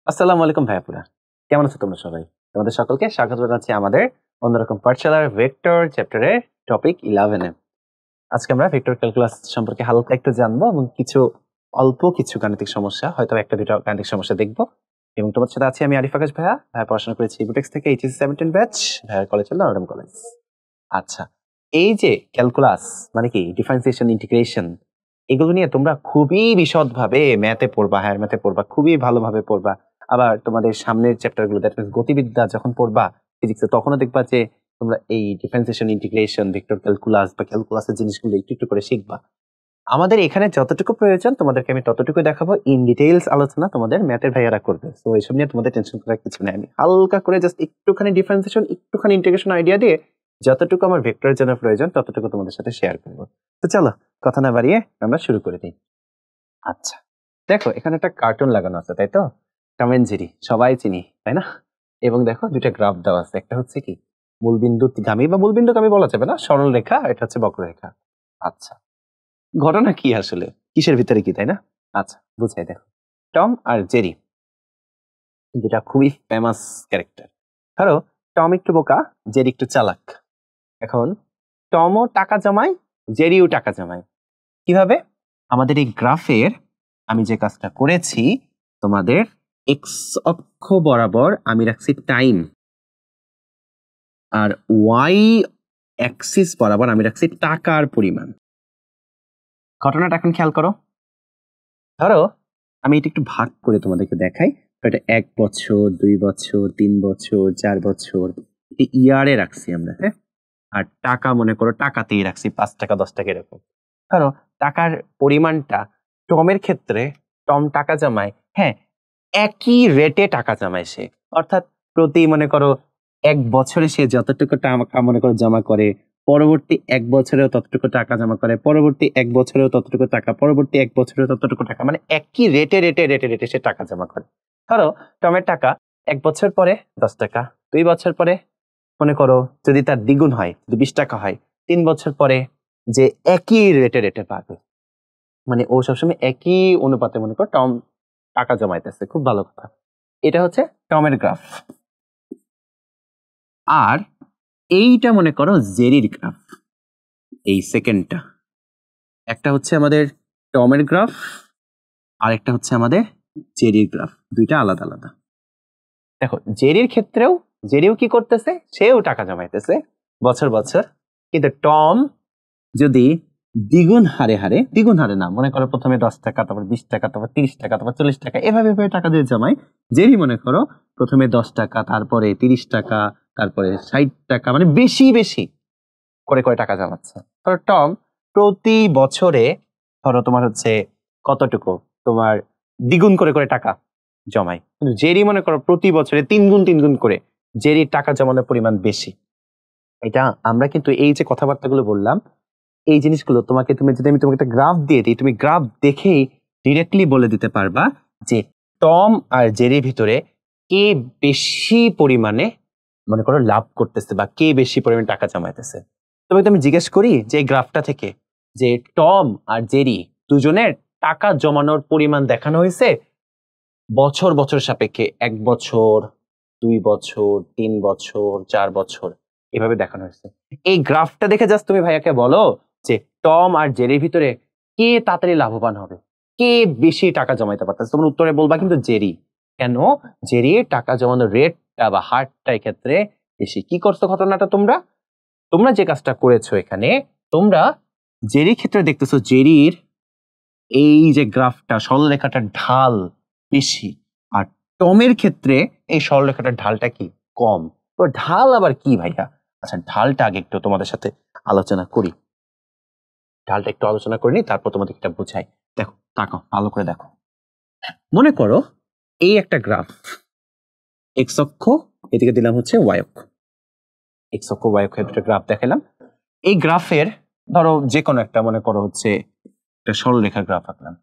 আসসালামু আলাইকুম ভাইয়াপুরা, কেমন আছো তোমরা সবাই? তোমাদের সকলকে স্বাগত জানাচ্ছি আমাদের অন্যরকম পাঠশালার ভেক্টর চ্যাপ্টারের টপিক 11 এ। আজকে আমরা ভেক্টর ক্যালকুলাস সম্পর্কে হালকা একটু জানবো এবং অল্প কিছু গাণিতিক সমস্যা, হয়তো একটা দুটো গাণিতিক সমস্যা দেখবো। এবং তোমার সাথে আছি আমি আরিফ আকাশ ভাইয়া পড়াশোনা করেছি ইবুটেক্স থেকে এইচএসসি 17 ব্যাচ, ভাইয়ার কলেজ হলো নরম কলেজ। আচ্ছা, এই যে ক্যালকুলাস মানে কি, ডিফারেন্সিয়েশন, ইন্টিগ্রেশন, এগুলো নিয়ে তোমরা খুবই বিশদভাবে ম্যাথে পড়বা, হায়ার ম্যাথে পড়বা, খুবই ভালোভাবে পড়বা। আবার তোমাদের সামনের চ্যাপ্টারগুলো, দ্যাট মিন্স গতিবিদ্যা যখন পড়বা ফিজিক্সে, তখনও দেখবা যে তোমরা এই ডিফারেন্সিয়েশন, ইন্টিগ্রেশন, ভেক্টর ক্যালকুলাস বা ক্যালকুলাসের জিনিসগুলো একটু একটু করে শিখবা। আমাদের এখানে যতটুকু প্রয়োজন তোমাদেরকে আমি ততটুকু দেখাবো, ইন ডিটেইলস আলোচনা তোমাদের ম্যাথের ভাইয়ারা করবে। তো এইসব নিয়ে তোমাদের টেনশন করার কিছু নেই, আমি হালকা করে জাস্ট একটুখানি ডিফারেন্সিয়েশন, একটুখানি ইন্টিগ্রেশন আইডিয়া দিয়ে যতটুকু আমার ভেক্টরের জন্য প্রয়োজন ততটুকু তোমাদের সাথে শেয়ার করবো। তো চলো কথা না বাড়িয়ে আমরা শুরু করে দিই। আচ্ছা, দেখো এখানে একটা কার্টুন লাগানো আছে, তাই তো? টম এন্ড জেরি সবাই চিনি, তাই না? এবং দেখো দুইটা গ্রাফ দেওয়া আছে, একটা হচ্ছে কি মূলবিন্দুগামী বা মূলবিন্দুগামী বলা যাবে না, সরল রেখা, এটা হচ্ছে বক্ররেখা। আচ্ছা, ঘটনা কি আসলে, কিসের ভিতরে কি, তাই না? আচ্ছা বুঝাই, দেখো টম আর জেরি দুটা খুবই ফেমাস ক্যারেক্টার। ধরো টম একটু বোকা, জেরি একটু চালাক। এখন টমও টাকা জমায়, জেরিও টাকা জমায়। কিভাবে? আমাদের এই গ্রাফের আমি যে কাজটা করেছি, তোমাদের এক্স অক্ষ বরাবর আমি রাখছি টাইম, আর ওয়াই অ্যাক্সিস বরাবর আমি রাখছি টাকার পরিমাণ। ঘটনাটা এখন খেয়াল করো। ধরো আমি এটা একটু ভাগ করে তোমাদেরকে দেখাই। এটা 1 বছর, 2 বছর, 3 বছর, 4 বছর, ইয়ারে রাখছি আমরা, হ্যাঁ। আর টাকা মনে করো টাকাতেই রাখছি, 5 টাকা 10 টাকা এরকম। ধরো টাকার পরিমাণটা টমের ক্ষেত্রে, টম টাকা জমায়, হ্যাঁ, একই রেটে টাকা জমায় সে। অর্থাৎ প্রতি মনে করো 1 বছরে সে যতটুকু টাকা মনে করো জমা করে, পরবর্তী 1 বছরেও ততটুকু টাকা জমা করে, পরবর্তী 1 বছরেও ততটুকু টাকা, পরবর্তী 1 বছরেও ততটুকু টাকা, মানে একই রেটে রেটে রেটে রেটে সে টাকা জমা করে। ধরো টমের টাকা 1 বছর পরে 10 টাকা, 2 বছর পরে মনে করো যদি তার দ্বিগুণ হয়, যদি 20 টাকা হয়, 3 বছর পরে যে একই রেটে রেটে পাবে। মানে ও সবসময় একই অনুপাতে মনে করো টম টাকা জমাইতেছে, খুব ভালো কথা। এটা হচ্ছে টমের গ্রাফ। আর এইটা মনে করো জেরির গ্রাফ। এই সেকেন্ডটা, একটা হচ্ছে আমাদের টমের গ্রাফ আর একটা হচ্ছে আমাদের জেরির গ্রাফ, দুইটা আলাদা আলাদা। দেখো জেরির ক্ষেত্রেও জেরিও কি করতেছে, সেও টাকা জমাইতেছে বছর বছর, কিন্তু টম যদি দ্বিগুণ হারে না, মনে করো প্রথমে 10 টাকা, তারপর 20 টাকা, তারপর 30 টাকা, তারপর 40 টাকা, এভাবে টাকা দিয়ে জমায়। জেরি মনে করো প্রথমে 10 টাকা, তারপরে 30 টাকা, তারপরে 60 টাকা, মানে বেশি বেশি করে করে টাকা জমাচ্ছে। ধরো টম প্রতি বছরে ধরো তোমার হচ্ছে কতটুকু, তোমার দ্বিগুণ করে করে টাকা জমায়, কিন্তু জেরি মনে করো প্রতি বছরে 3 গুণ 3 গুণ করে জেরির টাকা জমানোর পরিমাণ বেশি। এটা আমরা কিন্তু এই যে কথাবার্তাগুলো বললাম, এই জিনিসগুলো তোমাকে, যদি আমি তোমাকে একটা গ্রাফ দিয়ে দিই, তুমি গ্রাফ দেখেই ডিরেক্টলি বলে দিতে পারবা যে টম আর জেরির ভিতরে কে বেশি পরিমাণে মনে করো লাভ করতেছে বা কে বেশি পরিমাণে টাকা জমাইতেছে। তবে আমি জিজ্ঞেস করি যে এই গ্রাফটা থেকে যে টম আর জেরি দুজনের টাকা জমানোর পরিমাণ দেখানো হয়েছে বছর বছর সাপেক্ষে, 1 বছর, 2 বছর, 3 বছর, 4 বছর, এভাবে দেখানো হয়েছে। এই গ্রাফটা দেখে জাস্ট তুমি ভাইয়াকে বলো যে টম আর জেরির ভিতরে কে তাড়াতাড়ি লাভবান হবে, কে বেশি টাকা জমাইতে পারতেছে। তোমরা উত্তরে বলবা কিন্তু জেরি। কেন? জেরির টাকা জমানোর রেটটা বা হারটা ক্ষেত্রে বেশি। কি করছো ঘটনাটা তোমরা? তোমরা যে কাজটা করেছো এখানে, তোমরা জেরির ক্ষেত্রে দেখতেছো জেরির এই যে গ্রাফটা, সরলরেখাটার ঢাল বেশি, আর টমের ক্ষেত্রে এই সরলরেখাটার ঢালটা কি কম। তো ঢাল আবার কি ভাইয়া? আচ্ছা ঢালটা আগে একটু তোমাদের সাথে আলোচনা করি, ঢালটা একটু আলোচনা করে নি, তারপর তোমাদের এটা বুঝাই। দেখো তাকাও, ভালো করে দেখো। মনে করো এই একটা গ্রাফ, এক্স অক্ষ, এদিকে দিলাম হচ্ছে ওয়াই অক্ষ, এক্স অক্ষ ওয়াই অক্ষ, দুটো গ্রাফ দেখালাম। এই গ্রাফের ধরো যে কোনো একটা মনে করো হচ্ছে একটা সরলরেখার গ্রাফ আঁকলাম,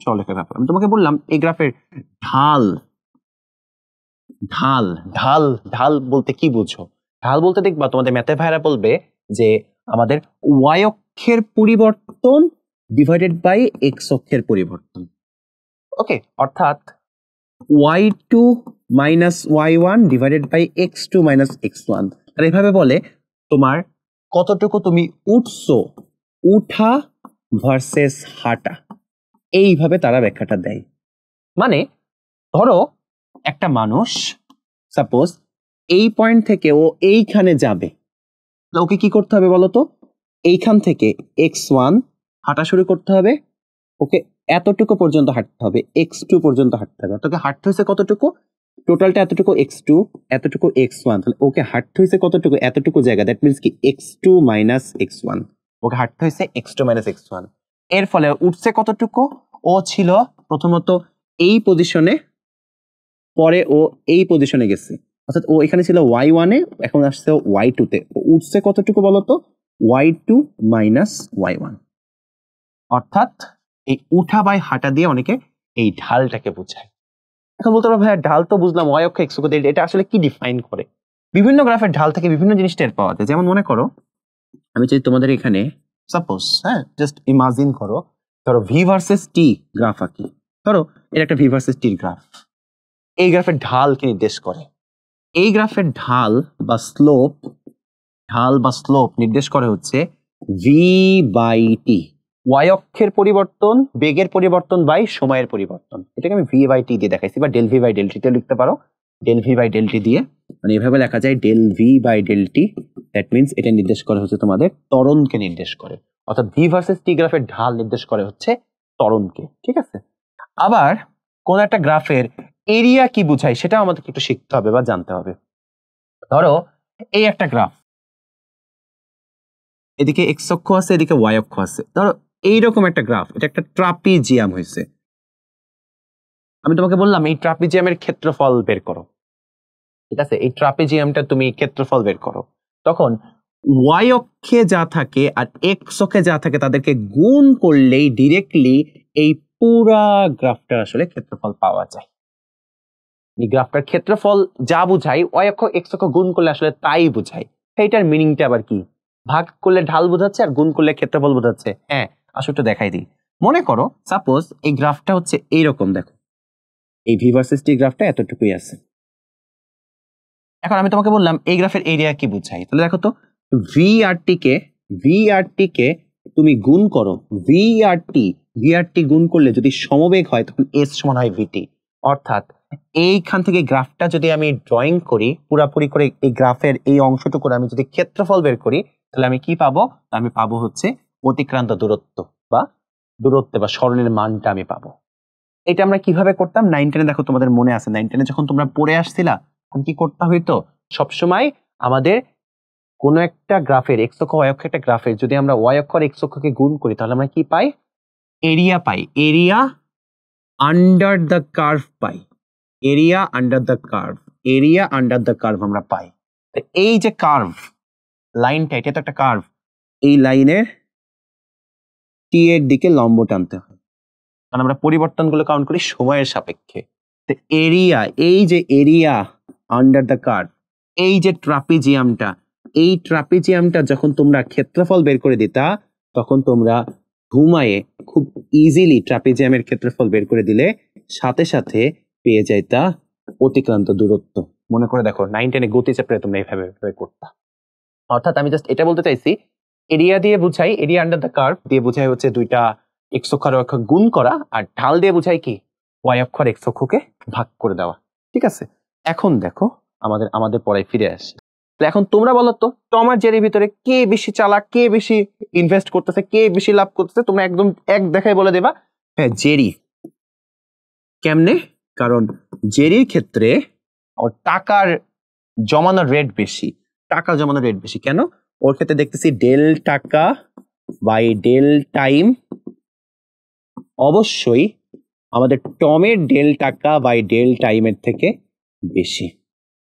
সরলরেখার গ্রাফ। আমি তোমাকে বললাম এই গ্রাফের ঢাল, ঢাল ঢাল ঢাল বলতে কি বুঝো? ঢাল বলতে দেখবা তোমাদের ম্যাথে ভাইরা বলবে যে আমাদের ওয়াই অক্ষের পরিবর্তন ডিভাইডেড বাই এক্স অক্ষের পরিবর্তন। ওকে, অর্থাৎ y2 minus y1 divided by x2 minus x1। আর এভাবে বলে তোমার কতটুকু তুমি উঠছো, উঠা ভার্সেস হাঁটা, এইভাবে তারা ব্যাখ্যাটা দেয়। মানে ধরো একটা মানুষ সাপোজ এই পয়েন্ট থেকে ও এইখানে যাবে, ওকে কি করতে হবে বলতো? এইখান থেকে x1 হাঁটা শুরু করতে হবে, ওকে এতটুকু পর্যন্ত হাঁটতে হবে, x2 পর্যন্ত হাঁটতে হবে। তোকে হাঁটতে হয়েছে কতটুকু? টোটালটা এতটুকু x2, এতটুকু x1, তাহলে ওকে হাঁটতে হয়েছে কতটুকু? এতটুকু জায়গা, দ্যাট মিনস কি x2 মাইনাস x1, ওকে হাঁটতে হয়েছে x2 মাইনাস x1। এর ফলে উঠছে কতটুকু? ও ছিল প্রথমত এই পজিশনে, পরে ও এই পজিশনে গেছে, অর্থাৎ ও এখানে ছিল y1 এ, এখন আসছে y2 তে, ও উঠছে কতটুকু বলতো? y2 minus y1। অর্থাৎ এই উঠা বাই হাঁটা দিয়ে অনেকে এই ঢালটাকে বোঝায়। এখন বলতে পারো ভাইয়া ঢাল তো বুঝলাম, y অক্ষ x অক্ষ, এটা আসলে কি ডিফাইন করে? বিভিন্ন গ্রাফের ঢাল থেকে বিভিন্ন জিনিস টের পাওয়া যায়। যেমন মনে করো আমি যদি তোমাদের এখানে সাপোজ, হ্যাঁ, জাস্ট ইমাজিন করো, ধরো ভি ভার্সেস টি গ্রাফ আঁকি। ধরো এর একটা ভি ভার্সেস টির গ্রাফ, এই গ্রাফের ঢাল কি নির্দেশ করে? এই গ্রাফের ঢাল বা স্লোপ নির্দেশ করে হচ্ছে ভি বাই টি, ওয়াই অক্ষের পরিবর্তন, বেগের পরিবর্তন বাই সময়ের পরিবর্তন। এটাকে আমি ভি বাই টি দিয়ে দেখাইছি, বা del v by del t তে লিখতে পারো, del v by del t দিয়ে, মানে এভাবে লেখা যায় del v by del t. That means এটা নির্দেশ করে হচ্ছে তোমাদের ত্বরণকে নির্দেশ করে, অর্থাৎ ভি ভার্সেস টি গ্রাফের ঢাল নির্দেশ করে হচ্ছে ত্বরণকে। ঠিক আছে, আবার কোন একটা গ্রাফের এরিয়া কি বোঝায় সেটা আমাদেরকে একটু শিখতে হবে বা জানতে হবে। ধরো এই একটা গ্রাফ, এদিকে এক্স অক্ষ আছে, এদিকে ওয়াই অক্ষ আছে। ধরো এইরকম একটা গ্রাফ, এটা একটা ট্রাপিজিয়াম হয়েছে। আমি তোমাকে বললাম এই ট্রাপিজিয়ামের ক্ষেত্রফল বের করো, ঠিক আছে? এই ট্রাপিজিয়ামটা তুমি ক্ষেত্রফল বের করো, তখন ওয়াই অক্ষে যা থাকে আর এক্স অক্ষে যা থাকে তাদেরকে গুণ করলেই ডিরেক্টলি এই পুরা গ্রাফটার আসলে ক্ষেত্রফল পাওয়া যায়। এই গ্রাফটার ক্ষেত্রফল যা বুঝায়, ওয়াই অক্ষ এক্স অক্ষ গুণ করলে আসলে তাই বুঝায়। এইটার মিনিংটা আবার কি? ভাগ করলে ঢাল বোঝাচ্ছে আর গুণ করলে ক্ষেত্রফল বোঝাচ্ছে। হ্যাঁ, আসলে একটু দেখাই দিই। মনে করো সাপোজ এই গ্রাফটা হচ্ছে এইরকম, দেখো এই ভি ভার্সেস টি গ্রাফটা এতটুকুই আছে। এখন আমি তোমাকে বললাম এই গ্রাফের এরিয়া কি বুঝাই, তাহলে দেখো তো ভি আর টি কে তুমি গুণ করো, ভি আর টি গুণ করলে যদি সমবেগ হয় তখন এস সমান হয় ভিটি। অর্থাৎ এইখান থেকে গ্রাফটা যদি আমি ড্রয়িং করি পুরাপুরি করে, এই গ্রাফের এই অংশটুকুর আমি যদি ক্ষেত্রফল বের করি, তাহলে আমি কি পাবো? আমি পাবো হচ্ছে অতিক্রান্ত দূরত্ব বা দূরত্বে বা সরণের মানটা আমি পাবো। এটা আমরা কিভাবে করতাম 9 10-এ, দেখো তোমাদের মনে আছে 9 10-এ যখন তোমরা পড়ে আসছিলা তখন কি করতে হইতো? সবসময় আমাদের কোন একটা গ্রাফের এক্স অক্ষ ওয়াই অক্ষ একটা গ্রাফের যদি আমরা ওয়াই অক্ষ আর এক্স অক্ষকে গুণ করি তাহলে আমরা কি পাই? এরিয়া পাই, এরিয়া আন্ডার দ্য কার্ভ পাই, এরিয়া আন্ডার দ্য কার্ভ আমরা পাই। এই যে কার্ভ লাইনটা, এটা তো একটা কার্ভ, এই লাইনের টি এর দিকে লম্ব টানতে হয়, কারণ আমরা পরিবর্তনগুলো কাউন্ট করি সময়ের সাপেক্ষে। তো এরিয়া, এই যে এরিয়া আন্ডার দ্য কার্ভ, এই যে ট্রাপিজিয়ামটা, এই ট্রাপিজিয়ামটা যখন তোমরা ক্ষেত্রফল বের করে দিতা তখন তোমরা ঘুমায়ে খুব ইজিলি ট্রাপিজিয়ামের ক্ষেত্রফল বের করে দিলে সাথে সাথে পেয়ে যাইতা অতিক্রান্ত দূরত্ব। মনে করে দেখো 9 10-এ গতি চ্যাপ্টারে তোমরা এইভাবে করতা। অর্থাৎ আমি জাস্ট এটা বলতে চাইছি, এরিয়া দিয়ে বুঝাই, এরিয়া আন্ডার দ্য কার্ভ দিয়ে বুঝাই হচ্ছে দুইটা এক্স অক্ষ আর অক্ষ গুণ করা, আর ঢাল দিয়ে বুঝাই কি? ওয়াই অক্ষ আর এক্স অক্ষকে ভাগ করে দেওয়া। ঠিক আছে, এখন দেখো আমাদের পড়ায় ফিরে আসি। এখন তোমরা বলো তো টম আর জেরির ভিতরে কে বেশি চালাক, কে বেশি ইনভেস্ট করতেছে, কে বেশি লাভ করতেছে? তোমরা একদম এক দেখায় বলে দেবা হ্যাঁ জেরি। কেমনে? কারণ জেরির ক্ষেত্রে ওর টাকার জমানোর রেট বেশি, কেন? ওর ক্ষেত্রে দেখতেছি ডেল টাকা বাই ডেল টাইম, অবশ্যই আমাদের টমের ডেল টাকা বাই ডেল টাইমের থেকে বেশি,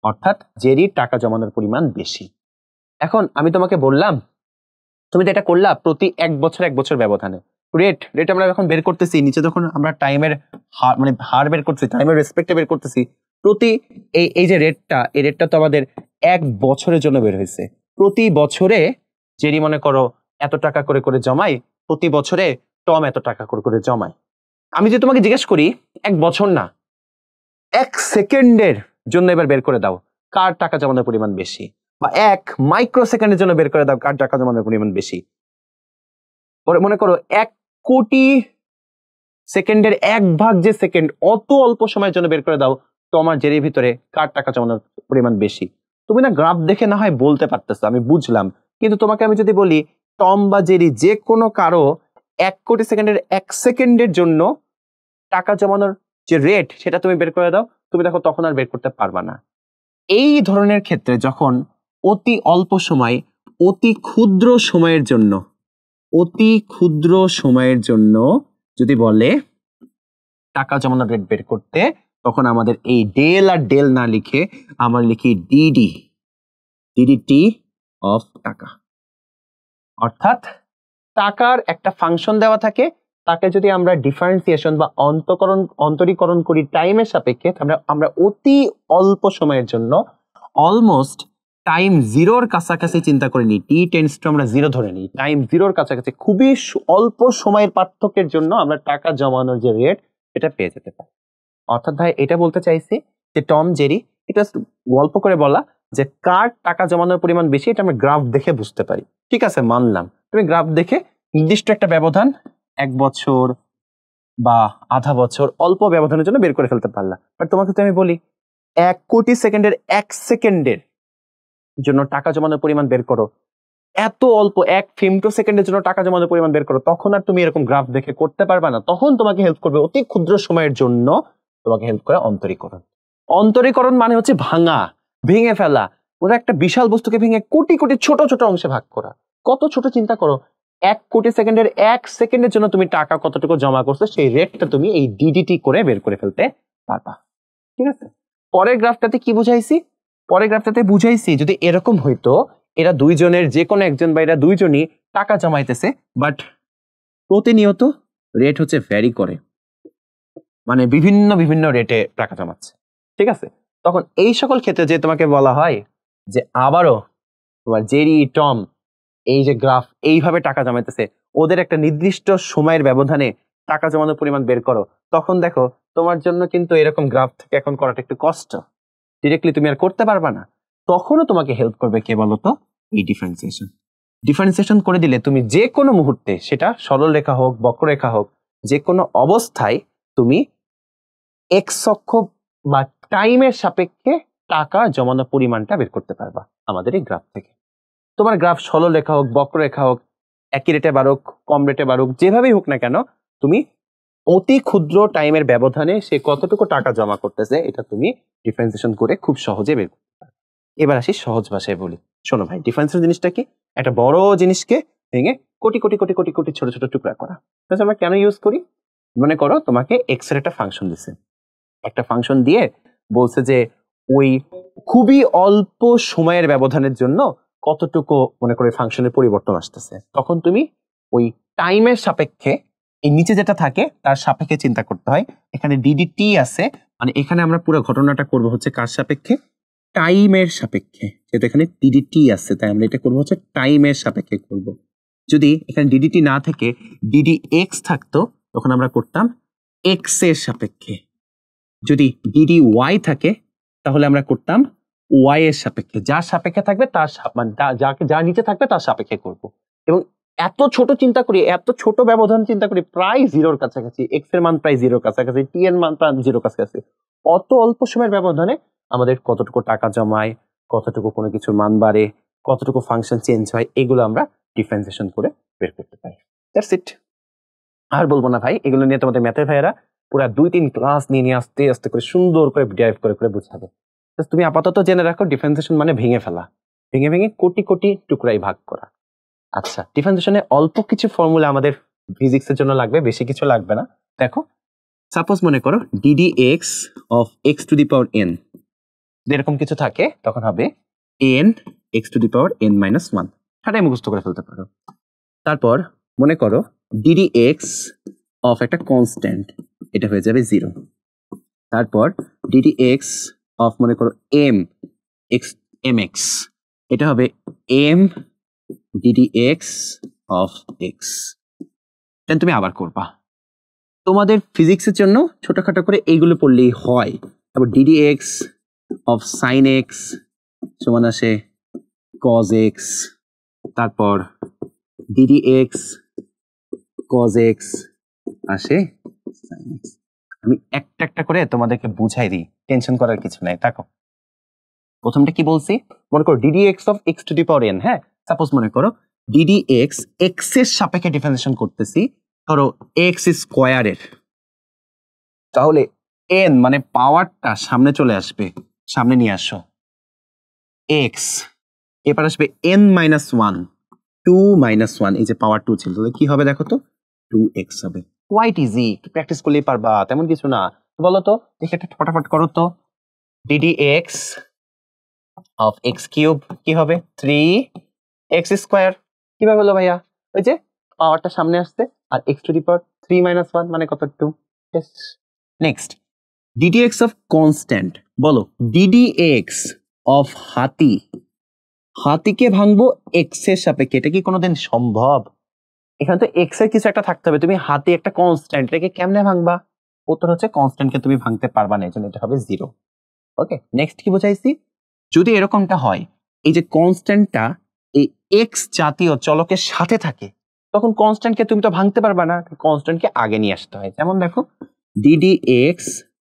অর্থাৎ জেরির টাকা জমানোর পরিমাণ বেশি। এখন আমি তোমাকে বললাম তুমি তো এটা করলা প্রতি এক বছর ব্যবধানে। রেট আমরা যখন বের করতেছি নিচে, যখন আমরা টাইমের হার মানে হার বের করতেছি, টাইমের রেসপেক্টে বের করতেছি, প্রতি এই যে রেটটা, এই রেটটা তো আমাদের এক বছরের জন্য বের হয়েছে। প্রতি বছরে জেরি মনে করো এত টাকা করে করে জমায়, প্রতি বছরে টম এত টাকা করে করে জমায়। আমি যে তোমাকে জিজ্ঞেস করি এক বছর না, 1 সেকেন্ডের জন্য এবার বের করে দাও কার টাকা জমানোর পরিমাণ বেশি, বা 1 মাইক্রোসেকেন্ডের জন্য বের করে দাও কার টাকা জমানোর পরিমাণ বেশি। পরে মনে করো 1 কোটি সেকেন্ডের 1 ভাগ যে সেকেন্ড, অত অল্প সময়ের জন্য বের করে দাও তোমার জেরির ভিতরে কার টাকা জমানোর পরিমাণ বেশি। তুমি না গ্রাফ দেখে না হয় বলতে পারতেছো, আমি বুঝলাম, কিন্তু তোমাকে আমি যদি বলি টম বা জেরি যে কোনো কারো 1 কোটি সেকেন্ডের 1 সেকেন্ডের জন্য টাকা জমানোর যে রেট সেটা তুমি বের করে দাও, তুমি দেখো তখন আর বের করতে পারবা না। এই ধরনের ক্ষেত্রে যখন অতি অল্প সময়, অতি ক্ষুদ্র সময়ের জন্য যদি বলে টাকা জমানোর রেট বের করতে, তখন আমাদের এই ডেল আর ডেল না লিখে আমরা লিখি ডিডিটি অফ টাকা। অর্থাৎ টাকার একটা ফাংশন দেওয়া থাকে, তাকে যদি আমরা ডিফারেন্সিয়েশন বা অন্তরীকরণ করি টাইমের সাপেক্ষে, আমরা অতি অল্প সময়ের জন্য অলমোস্ট টাইম জিরোর কাছাকাছি চিন্তা করে নিই, টি টেন্ডস টু আমরা 0 ধরে নিই, টাইম জিরোর কাছাকাছি খুবই অল্প সময়ের পার্থক্যের জন্য আমরা টাকা জমানোর যে রেট এটা পেয়ে যেতে পারি। অর্থাৎ ভাই এটা বলতে চাইছি যে টম জেরি, এটা গল্প করে বলা যে কার টাকা জমানোর পরিমাণ বেশি এটা আমরা গ্রাফ দেখে বুঝতে পারি। ঠিক আছে, মানলাম তুমি গ্রাফ দেখে নির্দিষ্ট একটা ব্যবধান 1 বছর বা আধা বছর অল্প ব্যবধানের জন্য বের করে ফেলতে পারলা। বাট তোমাকে তো আমি বলি 1 কোটি সেকেন্ডের 1 সেকেন্ডের জন্য টাকা জমানোর পরিমাণ বের করো, এত অল্প 1 ফেমটো সেকেন্ডের জন্য টাকা জমানোর পরিমাণ বের করো, তখন আর তুমি এরকম গ্রাফ দেখে করতে পারবা না। তখন তোমাকে হেল্প করবে অতি ক্ষুদ্র সময়ের জন্য তোমাকে হেল্প করে অন্তরীকরণ। অন্তরীকরণ মানে হচ্ছে ভেঙে ফেলা, ওরা একটা বিশাল বস্তুকে ভেঙে কোটি কোটি ছোট ছোট অংশে ভাগ করা। কত ছোট চিন্তা করো, 1 কোটি সেকেন্ডের 1 সেকেন্ডের জন্য তুমি টাকা কতটুকু জমা করছো সেই রেটটা তুমি এই ডিডিটি করে বের করে ফেলতে পারবা। ঠিক আছে, পরের গ্রাফটাতে কি বুঝাইছি? পরের গ্রাফটাতে বুঝাইছি যদি এরকম হইতো এরা দুইজনের যে কোনো একজন বা এরা দুইজনই টাকা জমাইতেছে, বাট প্রতিনিয়ত রেট হচ্ছে ভ্যারি করে, মানে বিভিন্ন বিভিন্ন রেটে টাকা জমাচ্ছে। ঠিক আছে, তখন এই সকল ক্ষেত্রে যে তোমাকে বলা হয় যে আবারও তোমার জেরি টম এই যে গ্রাফ এইভাবে টাকা জমাইতেছে, ওদের একটা নির্দিষ্ট সময়ের ব্যবধানে টাকা জমানোর পরিমাণ বের করো, তখন দেখো তোমার জন্য কিন্তু এরকম গ্রাফ থেকে এখন করাটা একটু কষ্ট, ডিরেক্টলি তুমি আর করতে পারবা না। তখনও তোমাকে হেল্প করবে কে বলতো? এই ডিফারেন্সিয়েশন করে দিলে তুমি যে কোনো মুহূর্তে, সেটা সরল রেখা হোক বক্ররেখা হোক, যে কোনো অবস্থায় তুমি এক্স অক্ষ বা টাইমের সাপেক্ষে টাকা জমানোর পরিমাণটা বের করতে পারবা আমাদের এই গ্রাফ থেকে। তোমার গ্রাফ সরল রেখা হোক বক্ররেখা হোক, একই রেটে বাড়ুক কম রেটে বাড়ুক, যেভাবেই হোক না কেন, তুমি অতি ক্ষুদ্র টাইমের ব্যবধানে সে কতটুকু টাকা জমা করতেছে এটা তুমি ডিফারেন্সিয়েশন করে খুব সহজে বের করতে পারবে। এবার আসি সহজ ভাষায় বলি, শোনো ভাই, ডিফারেন্সিয়েশন জিনিসটা কি? একটা বড় জিনিসকে ভেঙে কোটি কোটি কোটি কোটি কোটি ছোট ছোট টুকরা করা। আমরা কেন ইউজ করি? মনে করো তোমাকে এক্স এর একটা ফাংশন দিছে, একটা ফাংশন দিয়ে বলছে যে ওই খুবই অল্প সময়ের ব্যবধানের জন্য কতটুকু মনে করে ফাংশনের পরিবর্তন আসতেছে, তখন তুমি ওই টাইমের সাপেক্ষে এই নিচে যেটা থাকে তার সাপেক্ষে চিন্তা করতে হয়। এখানে ডিডিটি আছে, মানে এখানে আমরা পুরো ঘটনাটা করব হচ্ছে কার সাপেক্ষে? টাইমের সাপেক্ষে। যেহেতু এখানে ডিডিটি আছে তাই আমরা এটা করবো হচ্ছে টাইমের সাপেক্ষে করব। যদি এখানে ডিডিটি না থেকে ডিডি এক্স থাকতো তখন আমরা করতাম এক্স এর সাপেক্ষে। যদি ডিডি ওয়াই থাকে তাহলে আমরা করতাম ওয়াই এর সাপেক্ষে। যার সাপেক্ষে থাকবে তার মানে যার নিচে থাকবে তার সাপেক্ষে করব। এবং এত ছোট চিন্তা করি, এত ছোট ব্যবধান চিন্তা করি, প্রায় জিরোর কাছাকাছি, এক্স এর মান প্রায় জিরোর কাছাকাছি, টি এর মান প্রায় জিরোর কাছাকাছি। অত অল্প সময়ের ব্যবধানে আমাদের কতটুকু টাকা জমায়, কতটুকু কোনো কিছুর মান বাড়ে, কতটুকু ফাংশন চেঞ্জ হয়, এগুলো আমরা ডিফারেন্সিয়েশন করে বের করতে পারি। That's it. আর বলবো না ভাই, এগুলো নিয়ে তোমাদের ম্যাথের ভাইয়েরা পুরা 2-3 ক্লাস নিয়ে আস্তে আস্তে করে সুন্দর করে ড্রাইভ করে করে বুঝাবে। তুমি আপাতত জেনে রাখো ডিফারেন্সিয়েশন মানে ভেঙে ফেলা, ভেঙে ভেঙে কোটি কোটি টুকরাই ভাগ করা। আচ্ছা, ডিফারেন্সিয়েশনে অল্প কিছু ফর্মুলা আমাদের ফিজিক্সের জন্য লাগবে, বেশি কিছু লাগবে না। দেখো, সাপোজ মনে করো DD x of X to the power N, এরকম কিছু থাকে তখন হবে N x to the power N minus 1, সেটাই মুখস্থ করে ফেলতে পারো। তারপর মনে করো ডিডি এক্স অফ একটা কনস্ট্যান্ট, এটা হয়ে যাবে 0। তারপর ডিডি এক্স অফ মনে করো এম এক্স এম এক্স, এটা হবে M DD x of X. Then তুমি আবার করবা। তোমাদের ফিজিক্সের জন্য ছোটখাটো করে এইগুলো পড়লেই হয়, তারপর DD x of sine x সমান আসে কজ এক্স, তারপর ডিডি এক্স কজ এক্স আসে সাইন এক্স। আমি একটা একটা করে তোমাদেরকে বুঝাই দিই, টেনশন করার কিছু নাই। দেখো প্রথমটা কি বলছি, মনে করো DD x of X to the power N. হ্যাঁ, সাপোজ মনে করো ডিডি এক্স এক্স এর সাপেক্ষে ডিফারেন্সিয়েশন করতেছি ধরো এক্স স্কোয়ারের, তাহলে এন মানে পাওয়ারটা সামনে চলে আসবে, সামনে নিয়ে আসো এক্স, এবার আসবে এন মাইনাস ওয়ান, 2 মাইনাস 1, এই যে পাওয়ার 2 ছিল, তাহলে কি হবে দেখো তো 2x হবে। কোয়াইট ইজি, প্র্যাকটিস করলেই পারবা, তেমন কিছু না। বলো তো দেখে একটা ফটাফট করো তো, DD x of x cube কি হবে 3x স্কোয়ার। কিভাবে হলো ভাইয়া? ওই যে পাওয়ারটা সামনে আসছে আর X to the power 3 minus 1 মানে কত 2। Next DD x of constant, বলো ডিডি এক্স অফ হাতি, হাতিকে ভাঙবো এক্স এর সাপেক্ষে, এটা কি কোনোদিন সম্ভব? এখানে তো এক্স এর কিছু একটা থাকতে হবে, তুমি হাতি একটা কনস্ট্যান্ট, এটাকে কেমনে ভাঙবা? উত্তর হচ্ছে কনস্ট্যান্টকে তুমি ভাঙতে পারবা না, এজন্য এটা হবে 0। ওকে, নেক্সট কি বোঝাইছি, যদি এরকমটা হয় এই যে কনস্ট্যান্টটা এই এক্স জাতীয় চলকের সাথে থাকে, তখন কনস্ট্যান্টকে তুমি তো ভাঙতে পারবা না, কনস্ট্যান্টকে আগে নিয়ে আসতে হয়। যেমন দেখো dd x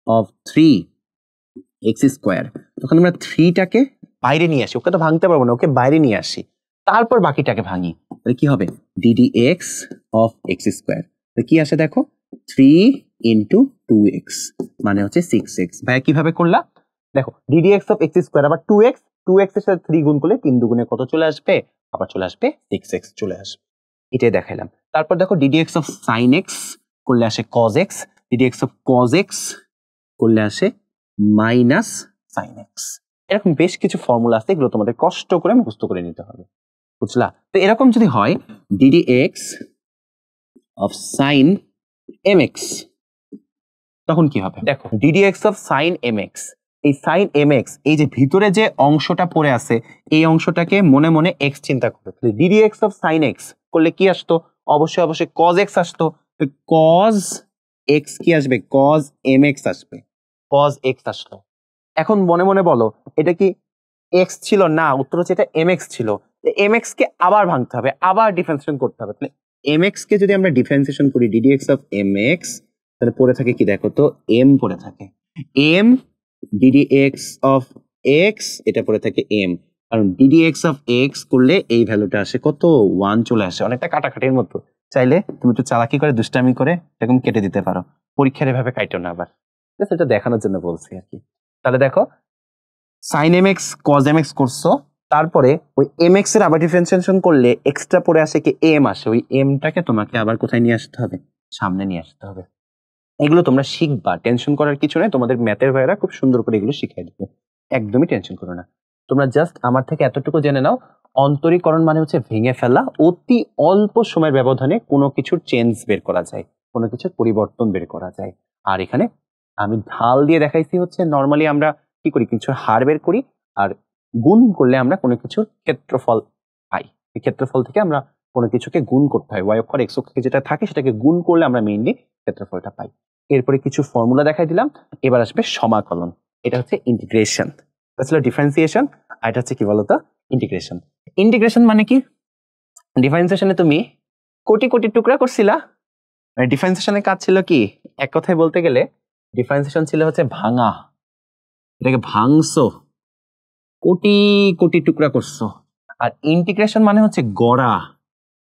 of 3x square, তখন আমরা 3টাকে বাইরে নিয়ে আসি, ওকে তো ভাঙতে পারবো না, ওকে বাইরে নিয়ে আসি, তারপর বাকিটাকে ভাঙি, তাহলে কি হবে DD x of x square, কি আসে দেখো 3 ইন্টু 2x মানে হচ্ছে 6x। ভাইয়া কিভাবে করলা? দেখো dd x of x square আবার 2x এর সাথে 3 গুণ করলে 3 দুগুণে কত চলে আসবে? আবার চলে আসবে 6x চলে আসবে, এটাই দেখাইলাম। তারপর দেখো dd x of sine x করলে আসে cos x, dd x of cos x করলে আসে মাইনাস সাইন এক্স। এরকম বেশ কিছু ফর্মুলা আছে, এগুলো তোমাদের কষ্ট করে মুখস্থ করে নিতে হবে, বুঝলা? তো এরকম যদি হয় dd x of sine m x, তখন কি হবে দেখো dd x of sine m x, এই সাইন এম এক্স এই যে ভিতরে যে অংশটা পড়ে আছে এই অংশটাকে মনে মনে এক্স চিন্তা করবে, DD x of sine x করলে কি আসতো? অবশ্যই অবশ্যই কজ এক্স আসতো, কজ এক্স কি আসবে? কজ এম এক্স আসবে, কজ এক্স আসলো। এখন মনে মনে বলো এটা কি এক্স ছিল? না, উত্তর হচ্ছে এটা এম এক্স ছিল। এম এক্স কে আবার ভাঙতে হবে, আবার ডিফারেন্সিয়েশন করতে হবে, তাহলে এম এক্স কে যদি আমরা ডিফারেন্সিয়েশন করি dd x of m x, তাহলে পড়ে থাকে কি দেখো তো এম পড়ে থাকে, m DD x of x, এটা পড়ে থাকে এম, কারণ ডিডি এক্স অফ এক্স করলে এই ভ্যালুটা আসে কত 1 চলে আসে, অনেকটা কাটাকাটির মতো। চাইলে তুমি একটু চালাকি করে দুষ্টামি করে এরকম কেটে দিতে পারো, পরীক্ষার এভাবে কাটো না আবার, এটা দেখানোর জন্য বলছি আর কি। তাহলে দেখো sine m x cos m x করছো, তারপরে ওই এম এক্স এর আবার ডিফারেন্সিয়েশন করলে এক্সট্রা পরে আসে কি এম আসে, ওই এমটাকে তোমাকে আবার কোথায় নিয়ে আসতে হবে? সামনে নিয়ে আসতে হবে। এগুলো তোমরা শিখবা, টেনশন করার কিছু নেই, তোমাদের ম্যাথের ভাইরা খুব সুন্দর করে এগুলো শিখিয়ে দিবে, একদমই টেনশন করো না। তোমরা জাস্ট আমার থেকে এতটুকু জেনে নাও, অন্তরীকরণ মানে হচ্ছে ভেঙে ফেলা, অতি অল্প সময়ের ব্যবধানে কোনো কিছুর চেঞ্জ বের করা যায়, কোনো কিছুর পরিবর্তন বের করা যায়। আর এখানে আমি ঢাল দিয়ে দেখাইছি হচ্ছে নর্মালি আমরা কি করি, কিছুর হার বের করি আর গুণ করলে আমরা কোনো কিছুর ক্ষেত্রফল পাই, এই ক্ষেত্রফল থেকে আমরা কোনো কিছুকে গুণ করতে হয়, ওয়াই অক্ষর এক্স অক্ষরে যেটা থাকে সেটাকে গুণ করলে আমরা মেইনলি ক্ষেত্রফলটা পাই। এরপরে কিছু ফর্মুলা দেখাই দিলাম, এবার আসবে সমাকলন, এটা হচ্ছে ইন্টিগ্রেশন, এটা ছিল ডিফারেন্সিয়েশন, আর এটা হচ্ছে কি বলতো ইন্টিগ্রেশন। ইন্টিগ্রেশন মানে কি, ডিফারেন্সিয়েশনে তুমি কোটি কোটি টুকরা করছিলা, মানে ডিফারেন্সিয়েশনের কাজ ছিল কি, এক কথায় বলতে গেলে ডিফারেন্সিয়েশন ছিল হচ্ছে ভাঙা, এটাকে ভাঙছো, কোটি কোটি টুকরা করছো। আর ইন্টিগ্রেশন মানে হচ্ছে গড়া,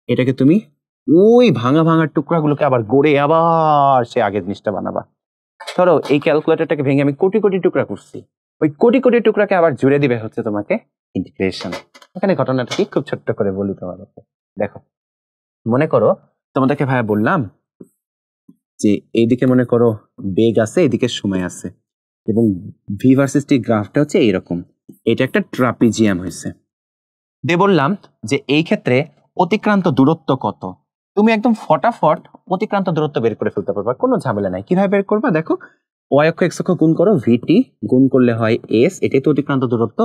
এটাকে তুমি ওই ভাঙা ভাঙা টুকরাগুলোকে আবার গড়ে আবার সে আগের জিনিসটা বানাবা। ধরো এই ক্যালকুলেটরটাকে ভেঙে আমি কোটি কোটি টুকরা করছি, ওই কোটি কোটি টুকরাকে আবার জুড়ে দিবে হচ্ছে তোমাকে ইন্টিগ্রেশন। এখানে ঘটনাটা কি খুব ছোট্ট করে বলি তোমাদেরকে, দেখো মনে করো তোমাদেরকে ভাইয়া বললাম যে এইদিকে মনে করো বেগ আছে, এদিকে সময় আছে, এবং ভি ভার্সেস টি গ্রাফটা হচ্ছে এইরকম, এটা একটা ট্রাপিজিয়াম হয়েছে, দিয়ে বললাম যে এই ক্ষেত্রে অতিক্রান্ত দূরত্ব কত, তুমি একদম ফটাফট অতিক্রান্ত দূরত্ব বের করে ফেলতে পারবা, কোনো ঝামেলা নাই। কিভাবে বের করবা দেখো, ওয়াই অক্ষ এক্স অক্ষ গুণ করো, ভিটি গুণ করলে হয় এস, এটাই তো অতিক্রান্ত দূরত্ব,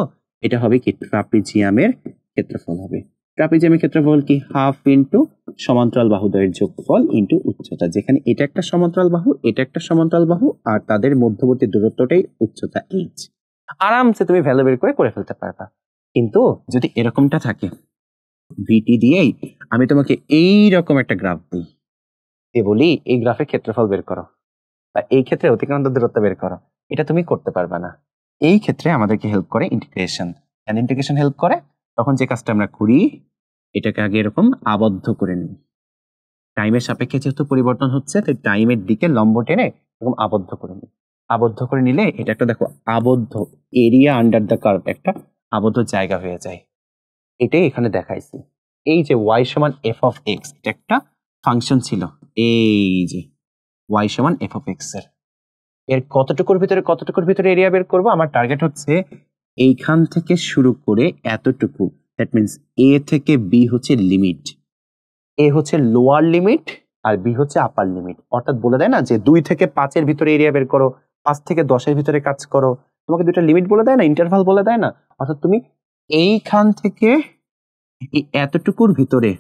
এটা হবে কি ট্রাপিজিয়ামের ক্ষেত্রফল হবে। ট্রাপিজিয়ামের ক্ষেত্রফল কি হাফ ইন্টু সমান্তরাল বাহুদ্বয়ের যোগফল ইন্টু উচ্চতা, যেখানে এটা একটা সমান্তরাল বাহু, এটা একটা সমান্তরাল বাহু, আর তাদের মধ্যবর্তী দূরত্বটাই উচ্চতা h। আরামসে তুমি ভ্যালু বের করে ফেলতে পারবা। কিন্তু যদি এরকমটা থাকে ভিটি দিয়েই আমি তোমাকে এই রকম একটা গ্রাফ দিই, বলি এই গ্রাফের ক্ষেত্রফল বের করো বা এই ক্ষেত্রে অতিক্রান্ত দূরত্ব বের করো, এটা তুমি করতে পারবে না। এই ক্ষেত্রে আমাদেরকে হেল্প করে ইন্টিগ্রেশন। ইন্টিগ্রেশন হেল্প করে তখন যে কাজটা আমরা করি, এটাকে আগে এরকম আবদ্ধ করে নিই। টাইমের সাপেক্ষে যেহেতু পরিবর্তন হচ্ছে, তাই টাইমের দিকে লম্ব টেনে এরকম আবদ্ধ করে নিই। আবদ্ধ করে নিলে এটা একটা দেখো আবদ্ধ এরিয়া আন্ডার দ্য কার্ভ, একটা আবদ্ধ জায়গা হয়ে যায়। এটাই এখানে দেখাইছি। এই যে y সমান এফ অফ এক্স, এটা একটা ফাংশন ছিল, এই যে y সমান এফ অফ এক্স এর কতটুকুর ভিতরে এরিয়া বের করবো। আমার টার্গেট হচ্ছে এইখান থেকে শুরু করে এতটুকু, দ্যাট মিনস এ থেকে বি হচ্ছে লিমিট, এ হচ্ছে লোয়ার লিমিট আর বি হচ্ছে আপার লিমিট। অর্থাৎ বলে দেয় না যে 2 থেকে 5-এর ভিতরে এরিয়া বের করো, 5 থেকে 10-এর ভিতরে কাজ করো, তোমাকে দুইটা লিমিট বলে দেয় না, ইন্টারভাল বলে দেয় না। অর্থাৎ তুমি এইখান থেকে এই এতটুকুর ভিতরে